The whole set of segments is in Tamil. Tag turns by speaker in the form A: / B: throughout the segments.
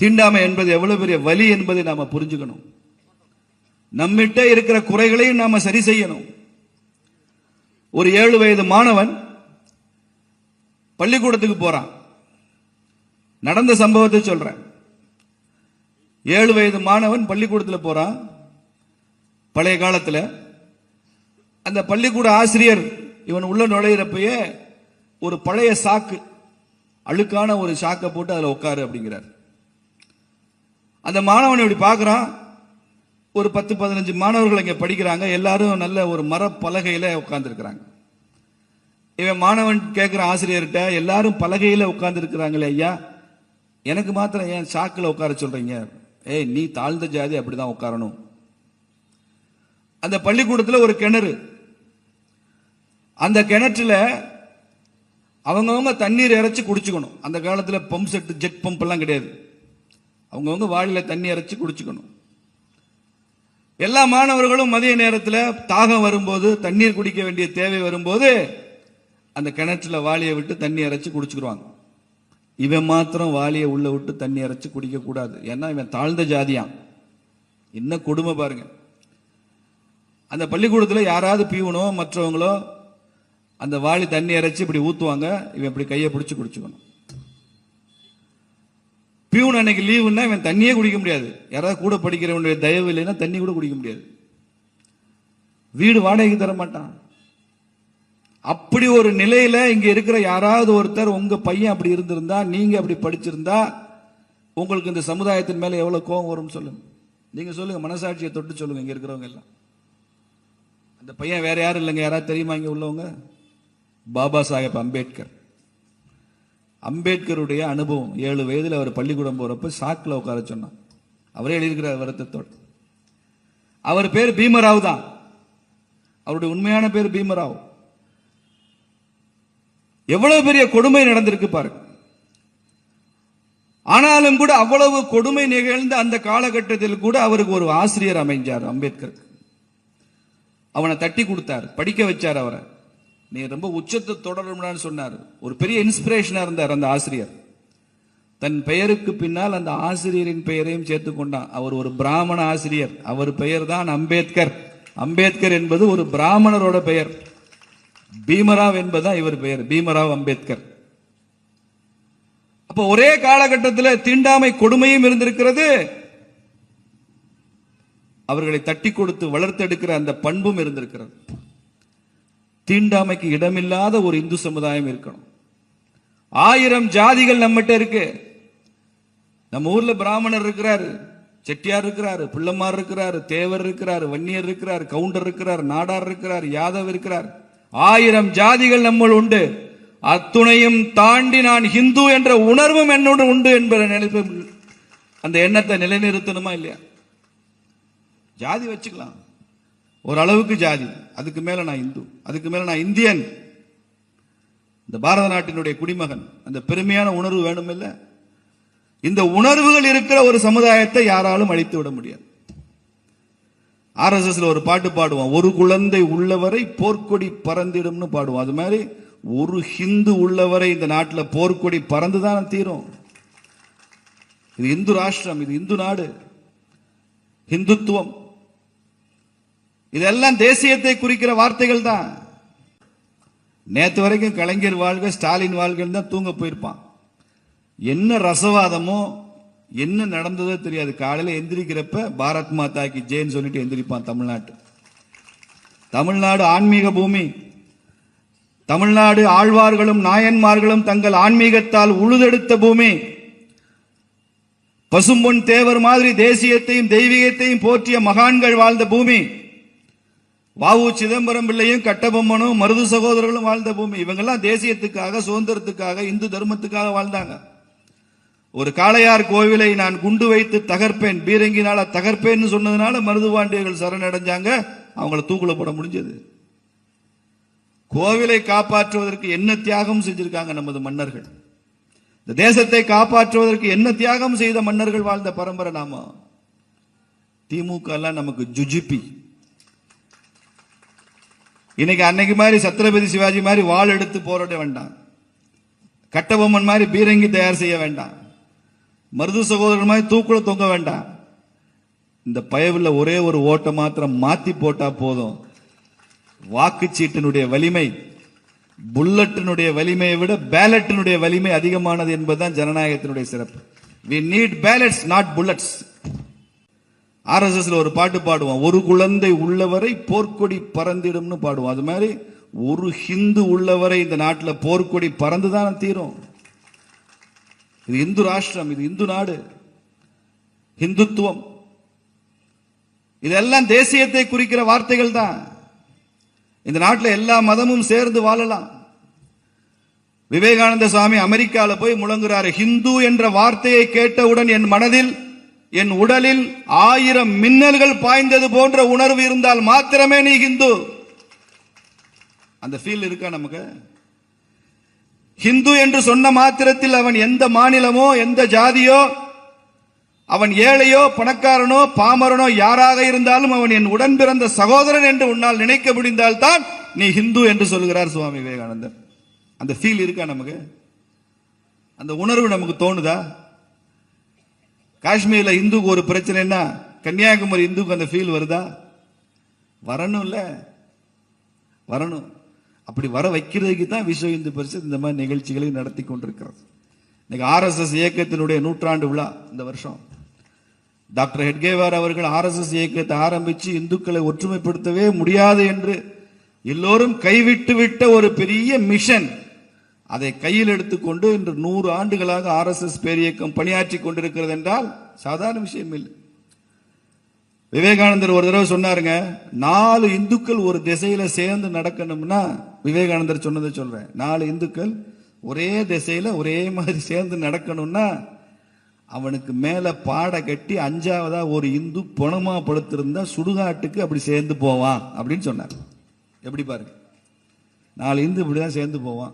A: தீண்டாமை என்பது எவ்வளவு பெரிய வலி என்பதை நாம புரிஞ்சுக்கணும். நம்மிட்ட இருக்கிற குறைகளையும் நாம சரி செய்யணும். ஒரு 7 வயது மாணவன் பள்ளிக்கூடத்துக்கு போறான். நடந்த சம்பவத்தை சொல்றேன். 7 வயது மாணவன் பள்ளிக்கூடத்தில் போறான். பழைய காலத்தில் அந்த பள்ளிக்கூட ஆசிரியர் இவன் உள்ள நுழையிறப்பயே ஒரு பழைய சாக்கு, அழுக்கான ஒரு சாக்கை போட்டு அதில் உட்காரு அப்படிங்கிறார். அந்த மாணவன் இப்படி பார்க்குறான். ஒரு 10-15 மாணவர்கள் இங்கே படிக்கிறாங்க. எல்லாரும் நல்ல ஒரு மரப்பலகையில் உட்கார்ந்துருக்கிறாங்க. இவன் மாணவன் கேட்குற ஆசிரியர்கிட்ட, எல்லாரும் பலகையில் உட்கார்ந்துருக்கிறாங்களே ஐயா, எனக்கு மாத்திரம் ஏன் சாக்கில் உட்கார சொல்றீங்க? ஏய், நீ தாழ்ந்த ஜாதி, அப்படிதான் உட்காரணும். அந்த பள்ளிக்கூடத்தில் ஒரு கிணறு. அந்த கிணற்றுல அவங்கவுங்க தண்ணீர் இறைச்சி குடிச்சுக்கணும். அந்த காலத்தில் பம்ப் செட், ஜெட் பம்ப் எல்லாம் கிடையாது. அவங்கவுங்க வாளியில் தண்ணி இறைச்சி குடிச்சுக்கணும். எல்லா மாணவர்களும் மதிய நேரத்தில் தாகம் வரும்போது, தண்ணீர் குடிக்க வேண்டிய தேவை வரும்போது அந்த கிணற்றுல வாளியை விட்டு தண்ணி இறைச்சி குடிச்சுக்குருவாங்க. இவன் மாத்திரம் வாளியை உள்ள விட்டு தண்ணி இறைச்சி குடிக்க கூடாது. ஏன்னா இவன் தாழ்ந்த ஜாதியான். என்ன கொடுமை பாருங்க. அந்த பள்ளிக்கூடத்தில் யாராவது பீவனோ மற்றவங்களோ அந்த வாளி தண்ணி இறைச்சி இப்படி ஊத்துவாங்க. இவன் இப்படி கையை பிடிச்சி குடிச்சுக்கணும். பியூன் அன்னைக்கு லீவுன்னா இவன் தண்ணியே குடிக்க முடியாது. யாராவது கூட படிக்கிறவனுடைய தயவு இல்லைன்னா தண்ணி கூட குடிக்க முடியாது. வீடு வாடகைக்கு தர மாட்டான். அப்படி ஒரு நிலையில இங்க இருக்கிற யாராவது ஒருத்தர், உங்க பையன் அப்படி இருந்திருந்தா, நீங்க அப்படி படிச்சிருந்தா, உங்களுக்கு இந்த சமுதாயத்தின் மேல எவ்வளவு கோபம் வரும் சொல்லுங்க. நீங்க சொல்லுங்க, மனசாட்சியை தொட்டு சொல்லுங்க. இங்க இருக்கிறவங்க எல்லாம், அந்த பையன் வேற யாரும் இல்லைங்க. யாராவது தெரியுமா இங்க உள்ளவங்க? பாபா சாஹேப் அம்பேத்கர். அம்பேத்கருடைய அனுபவம். 7 வயதில் அவர் பள்ளிக்கூடம் போறப்ப சாக்கில் உட்கார சொன்னார். அவரே எழுதியிருக்கிறார் வருத்தத்தோடு. அவர் பேர் பீமராவ் தான். அவருடைய உண்மையான பேர் பீமராவ். எவ்வளவு பெரிய கொடுமை நடந்திருக்கு பாருங்க. ஆனாலும் கூட அவ்வளவு கொடுமை நிகழ்ந்த அந்த காலகட்டத்தில் கூட அவருக்கு ஒரு ஆசிரியர் அமைஞ்சார். அம்பேத்கர் அவனை தட்டி கொடுத்தார், படிக்க வச்சார். அவரை நீ ரொம்ப உச்சத்தை தொடரும்னு சொன்னார். ஒரு பெரிய இன்ஸ்பிரேஷனா இருந்தார் அந்த ஆசிரியர். தன் பெயருக்கு பின்னால் அந்த ஆசிரியரின் பெயரையும் சேர்த்து கொண்டான். அவர் ஒரு பிராமண ஆசிரியர். அவர் பெயர் தான் அம்பேத்கர். அம்பேத்கர் என்பது ஒரு பிராமணரோட பெயர். பீமராவ் என்பதுதான் இவர் பெயர், பீமராவ் அம்பேத்கர். அப்ப ஒரே காலகட்டத்தில் தீண்டாமை கொடுமையும் இருந்திருக்கிறது, அவர்களை தட்டி கொடுத்து வளர்த்தெடுக்கிற அந்த பண்பும் இருந்திருக்கிறது. தீண்டாமைக்கு இடமில்லாத ஒரு இந்து சமுதாயம் இருக்கணும். 1000 ஜாதிகள் நம்மகிட்ட இருக்கு. நம்ம ஊர்ல பிராமணர் இருக்கிறாரு, செட்டியார் இருக்கிறாரு, பிள்ளைமார் இருக்கிறாரு, தேவர் இருக்கிறாரு, வன்னியர் இருக்கிறார், கவுண்டர் இருக்கிறார், நாடார் இருக்கிறார், யாதவ் இருக்கிறார். 1000 ஜாதிகள் நம்மள் உண்டு. அத்துணையும் தாண்டி நான் ஹிந்து என்ற உணர்வும் என்னோடு உண்டு என்பதை நினைப்பு. அந்த எண்ணத்தை நிலைநிறுத்தணுமா இல்லையா? ஜாதி வச்சுக்கலாம், ஓரளவுக்கு ஜாதி. அதுக்கு மேல நான் இந்து, அதுக்கு மேல நான் இந்தியன், இந்த பாரத நாட்டினுடைய குடிமகன். அந்த பெருமையான உணர்வு வேணும் இல்ல? இந்த உணர்வுகள் இருக்கிற ஒரு சமுதாயத்தை யாராலும் அழித்து விட முடியாது. RSSல ஒரு பாட்டு பாடுவோம், ஒரு குழந்தை உள்ளவரை போர்க்கொடி பறந்திடும்னு பாடுவோம். அது மாதிரி ஒரு ஹிந்து உள்ளவரை இந்த நாட்டில் போர்க்கொடி பறந்துதான் தீரும். இது இந்து ராஷ்டிரம், இது இந்து நாடு, ஹிந்துத்துவம். இதெல்லாம் தேசியத்தை குறிக்கிற வார்த்தைகள் தான். நேற்று வரைக்கும் கலைஞர் வாழ்க, ஸ்டாலின் வாழ்கன்னு தான் தூங்க போயிருப்பான். என்ன ரசவாதமோ என்ன நடந்ததோ தெரியாது. காலையில் எந்திரிக்கிறப்ப பாரத் மாதா கி ஜெய்ன்னு சொல்லிட்டு எந்திரிப்பான். தமிழ்நாடு ஆன்மீக பூமி. தமிழ்நாடு ஆழ்வார்களும் நாயன்மார்களும் தங்கள் ஆன்மீகத்தால் உழுதெடுத்த பூமி. பசும்பொன் தேவர் மாதிரி தேசியத்தையும் தெய்வீகத்தையும் போற்றிய மகான்கள் வாழ்ந்த பூமி. வாவு சிதம்பரம் பிள்ளையும் கட்டபொம்மனும் மருது சகோதரர்களும் வாழ்ந்த பூமி. இவங்கெல்லாம் தேசியத்துக்காக, சுதந்திரத்துக்காக, இந்து தர்மத்துக்காக வாழ்ந்தாங்க. ஒரு காளையார் கோவிலை நான் குண்டு வைத்து தகர்ப்பேன், பீரங்கினால தகர்ப்பேன்னு சொன்னதுனால மருதுபாண்டியர்கள் சரணடைஞ்சாங்க. அவங்கள தூக்குல போட முடிஞ்சது. கோவிலை காப்பாற்றுவதற்கு என்ன தியாகம் செஞ்சிருக்காங்க நமது மன்னர்கள். இந்த தேசத்தை காப்பாற்றுவதற்கு என்ன தியாகம் செய்த மன்னர்கள் வாழ்ந்த பரம்பரை நாம. திமுக எல்லாம் நமக்கு ஜுஜிபி. இன்னைக்கு அன்னைக்கு மாதிரி சத்ரபதி சிவாஜி மாதிரி வாள் எடுத்து போராட வேண்டாம். கட்டபொம்மன் மாதிரி பீரங்கி தயார் செய்ய வேண்டாம். மருது சகோதரர் மாதிரி தூக்குல தொங்க வேண்டாம். இந்த பயவுல ஒரே ஒரு ஓட்டை மாத்திரம் மாத்தி போட்டா போதும். வாக்குச்சீட்டினுடைய வலிமை புல்லட்டினுடைய வலிமையை விட பேலட்டினுடைய வலிமை அதிகமானது என்பதுதான் ஜனநாயகத்தினுடைய சிறப்பு. we need ballots not bullets. ஆர்எஸ்எஸ்ல ஒரு பாட்டு பாடுவோம், ஒரு குழந்தை உள்ளவரை போர்க்கொடி பறந்திடும்னு பாடுவோம். அது மாதிரி ஒரு ஹிந்து உள்ளவரை இந்த நாட்டில் போர்க்கொடி பறந்துதான் தீரும். இது இந்து ராஷ்டிரம், இது இந்து நாடு, ஹிந்துத்துவம், இதெல்லாம் தேசியத்தை குறிக்கிற வார்த்தைகள் தான். இந்த நாட்டில் எல்லா மதமும் சேர்ந்து வாழலாம். விவேகானந்த சுவாமி அமெரிக்காவில் போய் முழங்குறாரு, ஹிந்து என்ற வார்த்தையை கேட்டவுடன் என் மனதில் என் உடலில் 1000 மின்னல்கள் பாய்ந்தது போன்ற உணர்வு இருந்தால் மாத்திரமே நீ ஹிந்து. அந்த ஃபீல் இருக்கா நமக்கு? ஹிந்து என்று சொன்ன மாத்திரத்தில் அவன் எந்த மாநிலமோ எந்த ஜாதியோ, அவன் ஏழையோ பணக்காரனோ பாமரனோ யாராக இருந்தாலும் அவன் என் உடன் பிறந்த சகோதரன் என்று உன்னால் நினைக்க முடிந்தால் தான் நீ ஹிந்து என்று சொல்கிறார் சுவாமி விவேகானந்தர். அந்த ஃபீல் இருக்கா நமக்கு? அந்த உணர்வு நமக்கு தோணுதா? காஷ்மீர்ல இந்துக்கு ஒரு பிரச்சனைன்னா கன்னியாகுமரி இந்துக்கு அந்த ஃபீல் வருதா? வரணும் இல்ல, வரணும். அப்படி வர வைக்கிறதுக்கு தான் விஸ்வ இந்து பரிஷத் இந்த மாதிரி நிகழ்ச்சிகளை நடத்தி கொண்டிருக்கிறது. இன்னைக்கு ஆர்எஸ்எஸ் இயக்கத்தினுடைய 100ஆண்டு விழா இந்த வருஷம். டாக்டர் ஹெட்கேவார் அவர்கள் ஆர்எஸ்எஸ் இயக்கத்தை ஆரம்பித்து இந்துக்களை ஒற்றுமைப்படுத்தவே முடியாது என்று எல்லோரும் கைவிட்டு விட்ட ஒரு பெரிய மிஷன், அதை கையில் எடுத்துக்கொண்டு இன்று 100 ஆண்டுகளாக ஆர்எஸ்எஸ் பேரியக்கம் பணியாற்றி கொண்டிருக்கிறது என்றால் சாதாரண விஷயம் இல்லை. விவேகானந்தர் ஒரு தடவை சொன்னாருங்க, 4 இந்துக்கள் ஒரு திசையில சேர்ந்து நடக்கணும்னா, விவேகானந்தர் சொன்னதை சொல்றேன், 4 இந்துக்கள் ஒரே திசையில ஒரே மாதிரி சேர்ந்து நடக்கணும்னா அவனுக்கு மேல பாட கட்டி 5ஆவதா ஒரு இந்து பணமா படுத்திருந்தா சுடுகாட்டுக்கு அப்படி சேர்ந்து போவான் அப்படின்னு சொன்னார். எப்படி பாருங்க, 4 இந்து இப்படிதான் சேர்ந்து போவான்,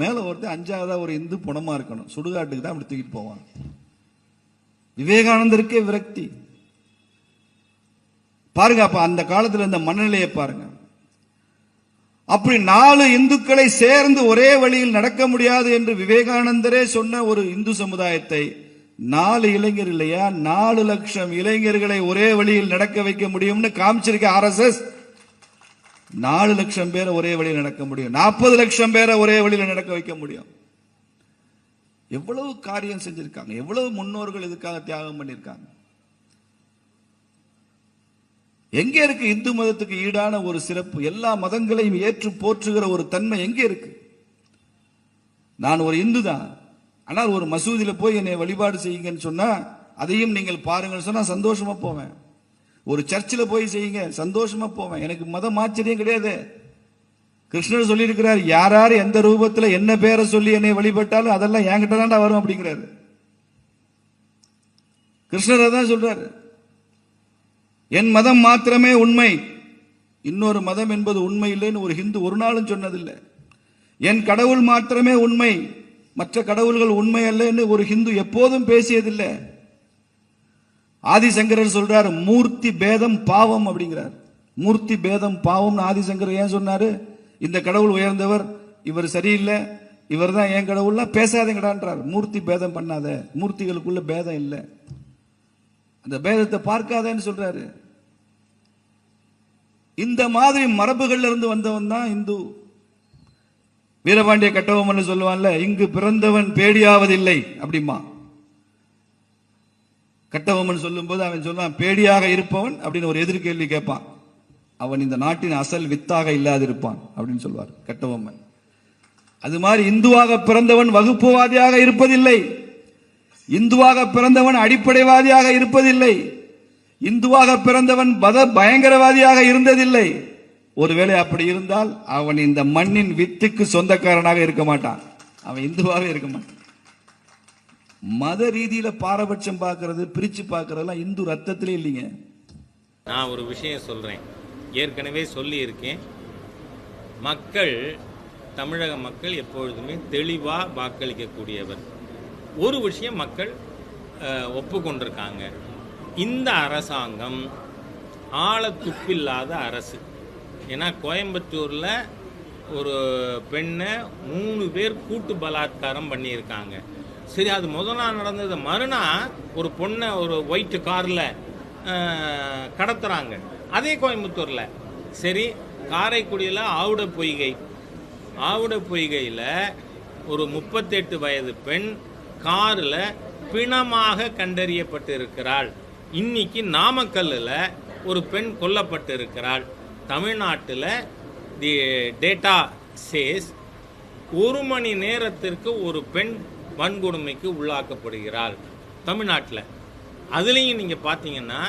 A: மேல ஒருத்தர் 5ஆவதா ஒரு இந்து பணமா இருக்கணும், சுடுகாட்டுக்கு தான் அப்படி தூக்கிட்டு போவான். விவேகானந்தருக்கே விரக்தி பாருங்க. அப்ப அந்த காலத்துல இந்த மனநிலையை பாருங்க. அப்படி 4 இந்துக்களை சேர்ந்து ஒரே வழியில் நடக்க முடியாது என்று விவேகானந்தரே சொன்ன ஒரு இந்து சமுதாயத்தை 4 இளைஞர் இல்லையா 4 லட்சம் இளைஞர்களை ஒரே வழியில் நடக்க வைக்க முடியும்னு காமிச்சிருக்க ஆர்எஸ்எஸ். 4 லட்சம் பேரை ஒரே வழியில் நடக்க முடியும், 40 லட்சம் பேரை ஒரே வழியில் நடக்க வைக்க முடியும். எவ்வளவு காரியம் செஞ்சிருக்காங்க, எவ்வளவு முன்னோர்கள் இதுக்காக தியாகம் பண்ணிருக்காங்க. எங்கே இருக்கு இந்து மதத்துக்கு ஈடான ஒரு சிறப்பு? எல்லா மதங்களையும் ஏற்று போற்றுகிற ஒரு தன்மை எங்கே இருக்கு? நான் ஒரு இந்து தான், ஆனால் ஒரு மசூதியில போய் என்னை வழிபாடு செய்யுங்கன்னு சொன்னா அதையும் நீங்கள் பாருங்கன்னு சொன்னா சந்தோஷமா போவேன். ஒரு சர்ச்சில் போய் செய்யுங்க சந்தோஷமா போவேன், எனக்கு மதம் ஆச்சரியம் கிடையாது. கிருஷ்ணர் சொல்லி இருக்கிறார், யார் எந்த ரூபத்தில் என்ன பேரை சொல்லி என்னை வழிபட்டாலும் அதெல்லாம் என்கிட்ட தான்டா வரும் அப்படிங்கிறாரு. கிருஷ்ணர் அதான் சொல்றாரு, என் மதம் மாத்திரமே உண்மை, இன்னொரு மதம் என்பது உண்மை இல்லைன்னு ஒரு ஹிந்து ஒரு நாளும் சொன்னதில்லை. என் கடவுள் மாத்திரமே உண்மை, மற்ற கடவுள்கள் உண்மை அல்லன்னு ஒரு ஹிந்து எப்போதும் பேசியதில்லை. ஆதிசங்கரர் சொல்றார், மூர்த்தி பேதம் பாவம் அப்படிங்கிறார். மூர்த்தி பேதம் பாவம்னு ஆதிசங்கரர் ஏன் சொன்னாரு? இந்த கடவுள் உயர்ந்தவர், இவர் சரியில்லை, இவர் தான் என் கடவுள்லாம் பேசாதீங்கடான்றார். மூர்த்தி பேதம் பண்ணாத, மூர்த்திகளுக்குள்ள பேதம் இல்லை, அந்த பேதத்தை பார்க்காதேன்னு சொல்றாரு. இந்த மாதிரி மரபுகள்ல இருந்து வந்தவன் தான் இந்து. வீரபாண்டிய கட்டபொம்மன் சொல்லுவான்ல, இங்கு பிறந்தவன் பேடியாவதில்லை அப்படிமா. கட்டபொம்மன் சொல்லும் போது அவன் சொல்லுவான், பேடியாக இருப்பவன் அப்படின்னு ஒரு எதிர்கேள்வி கேட்பான், அவன் இந்த நாட்டின் அசல் வித்தாக இல்லாதிருப்பான் அப்படின்னு சொல்வார் கட்டபொம்மன். அது மாதிரி இந்துவாக பிறந்தவன் வகுப்புவாதியாக இருப்பதில்லை, இந்துவாக பிறந்தவன் அடிப்படைவாதியாக இருப்பதில்லை, இந்துவாக பிறந்தவன் பயங்கரவாதியாக இருந்ததில்லை. ஒருவேளை அப்படி இருந்தால் அவன் இந்த மண்ணின் வித்துக்கு சொந்தக்காரனாக இருக்க மாட்டான், அவன் இந்துவாக இருக்க மாட்டான். மத ரீதியில பாரபட்சம் பார்க்கறது, பிரிச்சு பார்க்கறதெல்லாம் இந்து ரத்தத்திலே இல்லைங்க.
B: நான் ஒரு விஷயம் சொல்றேன், ஏற்கனவே சொல்லி இருக்கேன், மக்கள், தமிழக மக்கள் எப்பொழுதுமே தெளிவாக வாக்களிக்கக்கூடியவர். ஒரு விஷயம் மக்கள் ஒப்புக்கொண்டிருக்காங்க, இந்த அரசாங்கம் ஆழத்துப்பில்லாத அரசு. ஏன்னா கோயம்புத்தூரில் ஒரு பெண்ணை 3 பேர் கூட்டு பலாத்காரம் பண்ணியிருக்காங்க. சரி, அது முதல் நாள் நடந்தது. மறுநாள் ஒரு பொண்ணை ஒரு ஒயிட் காரில் கடத்துறாங்க, அதே கோயம்புத்தூரில். சரி, காரைக்குடியில் ஆவுட பொய்கையில் ஒரு 38 வயது பெண் காரில் பிணமாக கண்டறியப்பட்டு இருக்கிறாள். இன்னைக்கு நாமக்கல்லில் ஒரு பெண் கொல்லப்பட்டு இருக்கிறாள். தமிழ்நாட்டில் தி டேட்டா சேஸ் 1 மணி நேரத்திற்கு ஒரு பெண் வன்கொடுமைக்கு உள்ளாக்கப்படுகிறாள் தமிழ்நாட்டில். அதுலேயும் நீங்கள் பார்த்தீங்கன்னா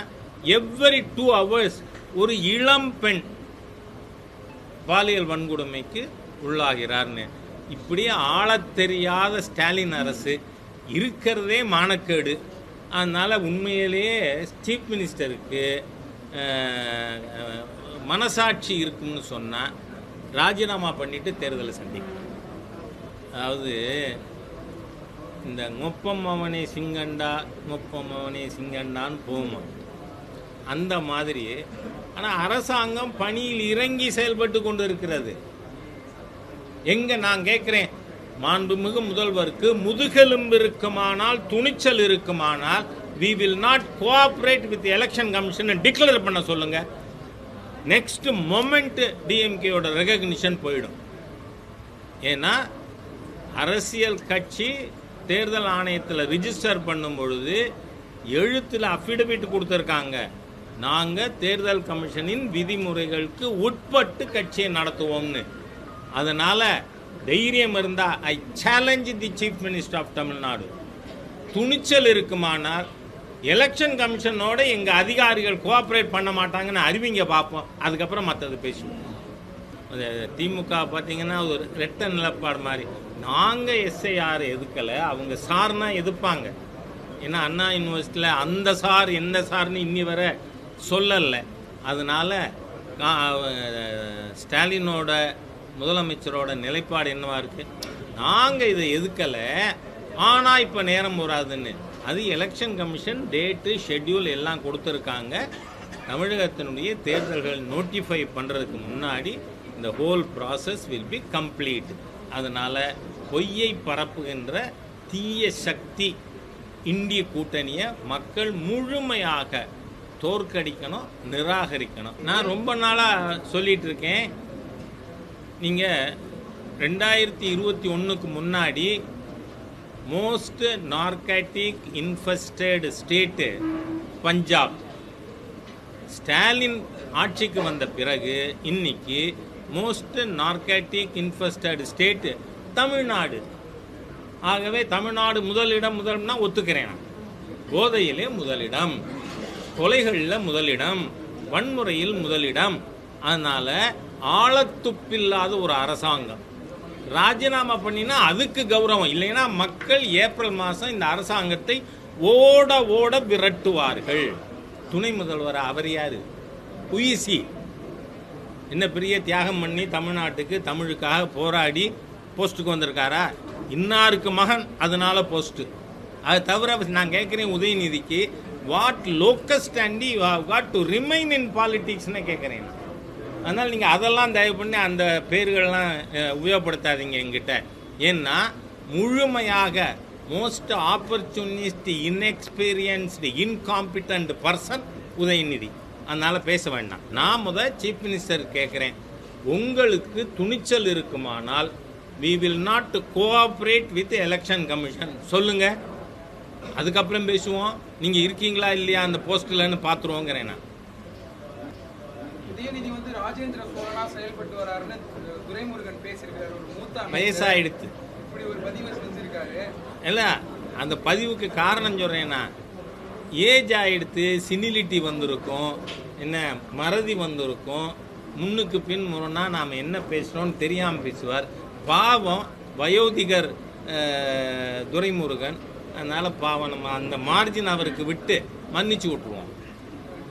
B: எவ்வரி 2 hours ஒரு இளம் பெண் பாலியல் வன்கொடுமைக்கு உள்ளாகிறார்னு. இப்படியே ஆளத் தெரியாத ஸ்டாலின் அரசு இருக்கிறதே மானக்கேடு. அதனால் உண்மையிலேயே சீஃப் மினிஸ்டருக்கு மனசாட்சி இருக்குன்னு சொன்னால் ராஜினாமா பண்ணிட்டு தேர்தலை சந்திக்கணும். அதாவது இந்த மொப்பம் அவனே சிங்கண்டான்னு போமா அந்த மாதிரி. ஆனால் அரசாங்கம் பணியில் இறங்கி செயல்பட்டு கொண்டு இருக்கிறது. எங்க நான் கேட்குறேன், மாண்புமிகு முதல்வருக்கு முதுகெலும்பு இருக்குமானால், துணிச்சல் இருக்குமானால், we will not cooperate with the election commission declare பண்ண சொல்லுங்க. நெக்ஸ்ட் மொமெண்ட் டிஎம்கேயோட ரெகக்னிஷன் போயிடும். ஏன்னா அரசியல் கட்சி தேர்தல் ஆணையத்தில் ரிஜிஸ்டர் பண்ணும் பொழுது எழுத்தில் அஃபிடவிட் கொடுத்துருக்காங்க, நாங்கள் தேர்தல் கமிஷனின் விதிமுறைகளுக்கு உட்பட்டு கட்சியை நடத்துவோம்னு. அதனால் தைரியம் இருந்தால் I challenge the chief minister of Tamil Nadu. துணிச்சல் இருக்குமானால் எலெக்ஷன் கமிஷனோட எங்கள் அதிகாரிகள் கோஆப்ரேட் பண்ண மாட்டாங்கன்னு அறிவிங்க பார்ப்போம், அதுக்கப்புறம் மற்றது பேசுவோம். திமுக பார்த்தீங்கன்னா ஒரு ரெட்ட நிலப்பாடு மாதிரி. நாங்கள் எஸ்ஐஆர் எதுக்கலை, அவங்க சார்னா எதிர்ப்பாங்க. ஏன்னா அண்ணா யூனிவர்சிட்டியில் அந்த சார் எந்த சார்னு இன்னி வரை சொல்லலை. அதனால் ஸ்டாலினோட முதலமைச்சரோட நிலைப்பாடு என்னவா இருக்குது, நாங்கள் இதை எதுக்கலை, ஆனால் இப்போ நேரம் வராதுன்னு. அது எலெக்ஷன் கமிஷன் டேட்டு ஷெட்யூல் எல்லாம் கொடுத்துருக்காங்க. தமிழகத்தினுடைய தேர்தல்கள் நோட்டிஃபை பண்ணுறதுக்கு முன்னாடி இந்த whole process will be complete. அதனால் பொய்யை பரப்புகின்ற தீய சக்தி இந்திய கூட்டணியை மக்கள் முழுமையாக தோற்கடிக்கணும், நிராகரிக்கணும். நான் ரொம்ப நாளாக சொல்லிகிட்டு இருக்கேன், நீங்கள் 2021க்கு முன்னாடி most narcotic infested state Punjab. Stalin ஆட்சிக்கு வந்த பிறகு இன்னைக்கு most narcotic infested state Tamil Nadu. ஆகவே தமிழ்நாடு முதலிடம்னா ஒத்துக்கிறேன். போதையிலே முதலிடம், கொலைகளில் முதலிடம், வன்முறையில் முதலிடம். அதனால் ஆழத்துப்பில்லாத ஒரு அரசாங்கம் ராஜினாமா பண்ணினா அதுக்கு கௌரவம் இல்லைன்னா மக்கள் ஏப்ரல் மாதம் இந்த அரசாங்கத்தை ஓட ஓட விரட்டுவார்கள். துணை முதல்வர் அவர் யார்? உயிசி என்ன பெரிய தியாகம் பண்ணி தமிழ்நாட்டுக்கு தமிழுக்காக போராடி போஸ்ட்டுக்கு வந்திருக்காரா? இன்னாருக்கு மகன், அதனால போஸ்ட்டு. அது தவிர நான் கேட்குறேன், உதயநிதிக்கு what local stand what to remain in பாலிட்டிக்ஸ்னு கேட்குறேன். அதனால் நீங்கள் அதெல்லாம் தயவு பண்ணி அந்த பேர்கள்லாம் உபயோகப்படுத்தாதீங்க என்கிட்ட. ஏன்னா முழுமையாக most opportunist inexperienced incompetent person Udhayanidhi. அதனால் பேச வேண்டாம். நான் சீஃப் மினிஸ்டர் கேட்குறேன், உங்களுக்கு துணிச்சல் இருக்குமானால் we will not cooperate with election commission சொல்லுங்க, அதுக்கப்புறம் பேசுவோம். நீங்கள் இருக்கீங்களா இல்லையா அந்த போஸ்ட்லன்னு பார்த்துருவோங்கிறேன். நான்
C: உதயநிதி ராஜேந்திர சோழனா செயல்பட்டு வராருன்னு துரைமுருகன் பேசியிருக்காரு. ஒரு மூத்த
B: வயசாயிடுத்து
C: இப்படி ஒரு பதிவை செஞ்சிருக்காரு.
B: இல்லை, அந்த பதிவுக்கு காரணம் சொல்கிறேன்னா, ஏஜ் ஆகிடுத்து, சினிலிட்டி வந்திருக்கும், என்ன மறதி வந்திருக்கும், முன்னுக்கு பின் முறைனா நாம் என்ன பேசுகிறோன்னு தெரியாமல் பேசுவார். பாவம் வயோதிகர் துரைமுருகன். அதனால் பாவம் நம்ம அந்த மார்ஜின் அவருக்கு விட்டு மன்னிச்சு விட்ருவோம்.